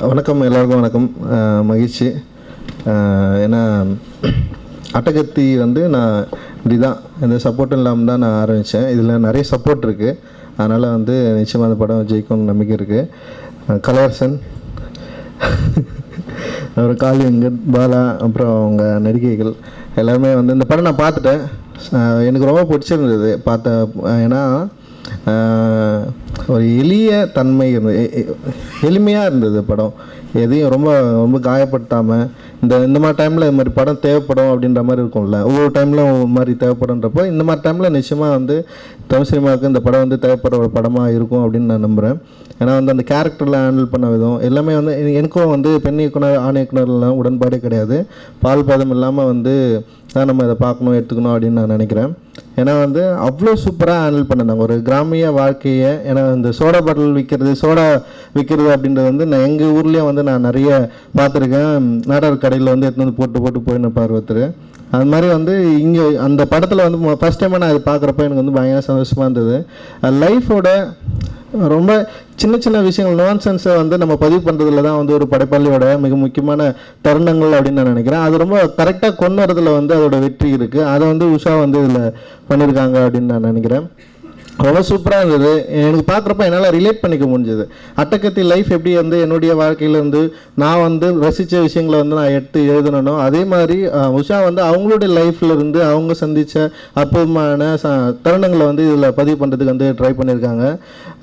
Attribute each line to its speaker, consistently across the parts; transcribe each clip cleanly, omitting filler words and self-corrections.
Speaker 1: வணக்கம், எல்லாருக்கும் வணக்கம். மகிழ்ச்சி. ஏன்னா அட்டகத்தி வந்து நான் இப்படி தான், எந்த சப்போர்ட்டும் இல்லாமல் தான் நான் ஆரம்பித்தேன். இதில் நிறைய சப்போர்ட் இருக்குது. அதனால் வந்து நிச்சயமாக அந்த படம் ஜெயிக்கும்னு நம்பிக்கை இருக்குது. கலையரசன், ஒரு காளியங்கர், பாலா, அப்புறம் அவங்க நடிகைகள் எல்லாருமே வந்து இந்த படம் நான் பார்த்துட்டேன். எனக்கு ரொம்ப பிடிச்சிருந்தது ஏன்னா ஒரு எளிய தன்மை இருந்தது, எளிமையாக இருந்தது படம். எதையும் ரொம்ப ரொம்ப காயப்படுத்தாமல் இந்த மாதிரி டைமில் இது மாதிரி படம் தேவைப்படும் அப்படின்ற மாதிரி இருக்கும்ல, ஒவ்வொரு டைமில் ஒவ்வொரு மாதிரி தேவைப்படுன்றப்போ இந்த மாதிரி டைமில் நிச்சயமாக வந்து தமிழ் சினிமாவுக்கு இந்த படம் வந்து தேவைப்படுற ஒரு படமாக இருக்கும் அப்படின்னு நான் நம்புகிறேன். ஏன்னா வந்து அந்த கேரக்டரில் ஹேண்டில் பண்ண விதம் எல்லாமே வந்து எனக்கும் வந்து பெண் இயக்குனர் ஆண் இயக்குனர்லாம் உடன்பாடே கிடையாது. பால் பாதம் இல்லாமல் வந்து தான் நம்ம இதை பார்க்கணும், எடுத்துக்கணும் அப்படின்னு நான் நினைக்கிறேன். ஏன்னா வந்து அவ்வளோ சூப்பராக ஹேண்டில் பண்ணிருந்தாங்க ஒரு கிராமிய வாழ்க்கையை. ஏன்னா இந்த சோடா பாட்டில் விற்கிறது அப்படின்றது வந்து நான் எங்கள் ஊர்லேயே வந்து நான் நிறைய பார்த்துருக்கேன். நாடர் கடையில் வந்து எடுத்து வந்து போட்டு போயின்னு ஒருத்தர். அது மாதிரி வந்து இங்கே அந்த படத்தில் வந்து ஃபஸ்ட் டைமாக நான் இது பார்க்குறப்ப எனக்கு வந்து பயங்கர சந்தோஷமாக இருந்தது. லைஃபோட ரொம்ப சின்ன விஷயங்கள், நான்சென்ஸை வந்து நம்ம பதிவு பண்ணுறதுல தான் வந்து ஒரு படைப்பாளியோட மிக முக்கியமான தருணங்கள் அப்படின்னு நான் நினைக்கிறேன். அது ரொம்ப கரெக்டாக கொண்டு வரதுல வந்து அதோட வெற்றி இருக்குது. அதை வந்து உஷா வந்து இதில் பண்ணியிருக்காங்க அப்படின்னு நான் நினைக்கிறேன். ரொம்ப சூப்பராக இருந்தது. எனக்கு பார்க்குறப்ப என்னால் ரிலேட் பண்ணிக்க முடிஞ்சது. அட்டகத்தி லைஃப் எப்படி வந்து என்னுடைய வாழ்க்கையிலேருந்து நான் வந்து ரசித்த விஷயங்களை வந்து நான் எடுத்து எழுதணும், அதே மாதிரி உஷா வந்து அவங்களுடைய லைஃப்லேருந்து அவங்க சந்தித்த அற்புதமான தருணங்களை வந்து இதில் பதிவு பண்ணுறதுக்கு வந்து ட்ரை பண்ணியிருக்காங்க.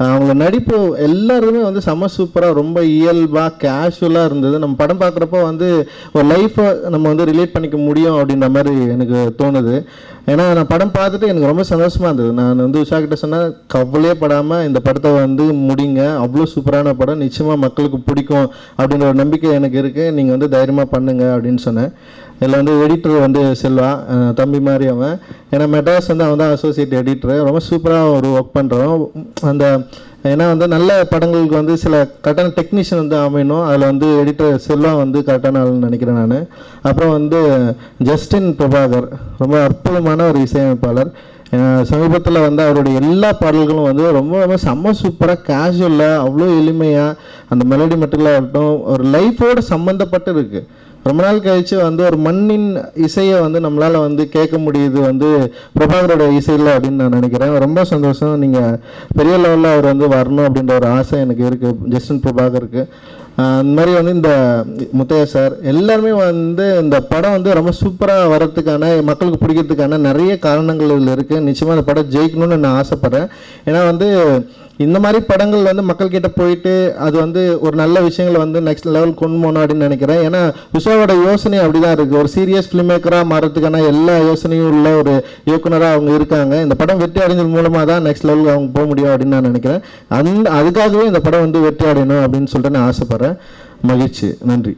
Speaker 1: அவங்கள நடிப்பு எல்லாருமே வந்து செம்ம சூப்பராக, ரொம்ப இயல்பாக கேஷுவலாக இருந்தது. நம்ம படம் பார்க்குறப்போ வந்து ஒரு லைஃப்பை நம்ம வந்து ரிலேட் பண்ணிக்க முடியும் அப்படின்ற மாதிரி எனக்கு தோணுது. ஏன்னா நான் படம் பார்த்துட்டு எனக்கு ரொம்ப சந்தோஷமாக இருந்தது. நான் வந்து உஷா கிட்ட சொன்னால் கவலையே படாமல் இந்த படத்தை வந்து முடிங்க, அவ்வளோ சூப்பரான படம், நிச்சயமாக மக்களுக்கு பிடிக்கும் அப்படின்ற ஒரு நம்பிக்கை எனக்கு இருக்குது, நீங்கள் வந்து தைரியமாக பண்ணுங்க அப்படின்னு சொன்னேன். இதில் வந்து எடிட்டர் வந்து செல்வா, தம்பி மாதிரி அவன். ஏன்னா மெட்ராஸ் வந்து அவன் தான் அசோசியேட் எடிட்டர். ரொம்ப சூப்பராக ஒரு ஒர்க் பண்ணுறோம். ஏன்னா வந்து நல்ல படங்களுக்கு வந்து சில கரெக்டான டெக்னீஷியன் வந்து அமையணும். அதில் வந்து எடிட்டர் செல்வா வந்து கரெக்டான ஆள்னு நினைக்கிறேன் நான். அப்புறம் வந்து ஜஸ்டின் பிரபாகர் ரொம்ப அற்புதமான ஒரு இசையமைப்பாளர். சமீபத்தில் வந்து அவருடைய எல்லா பாடல்களும் வந்து ரொம்ப செம்ம சூப்பராக, கேஷுவலாக, அவ்வளோ எளிமையாக, அந்த மெலடி மட்டும் இருக்கட்டும் ஒரு லைஃபோடு சம்மந்தப்பட்டு இருக்குது. ரொம்ப நாள் கழித்து வந்து ஒரு மண்ணின் இசையை வந்து நம்மளால் வந்து கேட்க முடியுது வந்து பிரபாகரோட இசையில் அப்படின்னு நான் நினைக்கிறேன். ரொம்ப சந்தோஷம். நீங்கள் பெரிய லெவலில் அவர் வந்து வரணும் அப்படின்ற ஒரு ஆசை எனக்கு இருக்குது ஜஸ்டின் பிரபாகருக்கு. அந்த மாதிரி வந்து இந்த முத்தையா சார் எல்லாருமே வந்து இந்த படம் வந்து ரொம்ப சூப்பராக வர்றதுக்கான, மக்களுக்கு பிடிக்கிறதுக்கான நிறைய காரணங்கள் இதில் இருக்குது. நிச்சயமாக இந்த படம் ஜெயிக்கணும்னு நான் ஆசைப்பட்றேன். ஏன்னா வந்து இந்த மாதிரி படங்கள் வந்து மக்கள்கிட்ட போயிட்டு அது வந்து ஒரு நல்ல விஷயங்களை வந்து நெக்ஸ்ட் லெவல் கொண்டு போகணும் அப்படின்னு நினைக்கிறேன். ஏன்னா உஷாவோட யோசனை அப்படி தான் இருக்குது. ஒரு சீரியஸ் ஃபிலிம் மேக்கராக மாறதுக்கான எல்லா யோசனையும் உள்ள ஒரு இயக்குனராக அவங்க இருக்காங்க. இந்த படம் வெற்றி அடைஞ்சது மூலமாக தான் நெக்ஸ்ட் லெவலுக்கு அவங்க போக முடியும் அப்படின்னு நான் நினைக்கிறேன். அதுக்காகவே இந்த படம் வந்து வெற்றி அடையணும் அப்படின்னு சொல்லிட்டு நான் ஆசைப்பட்றேன். மகிழ்ச்சி. நன்றி.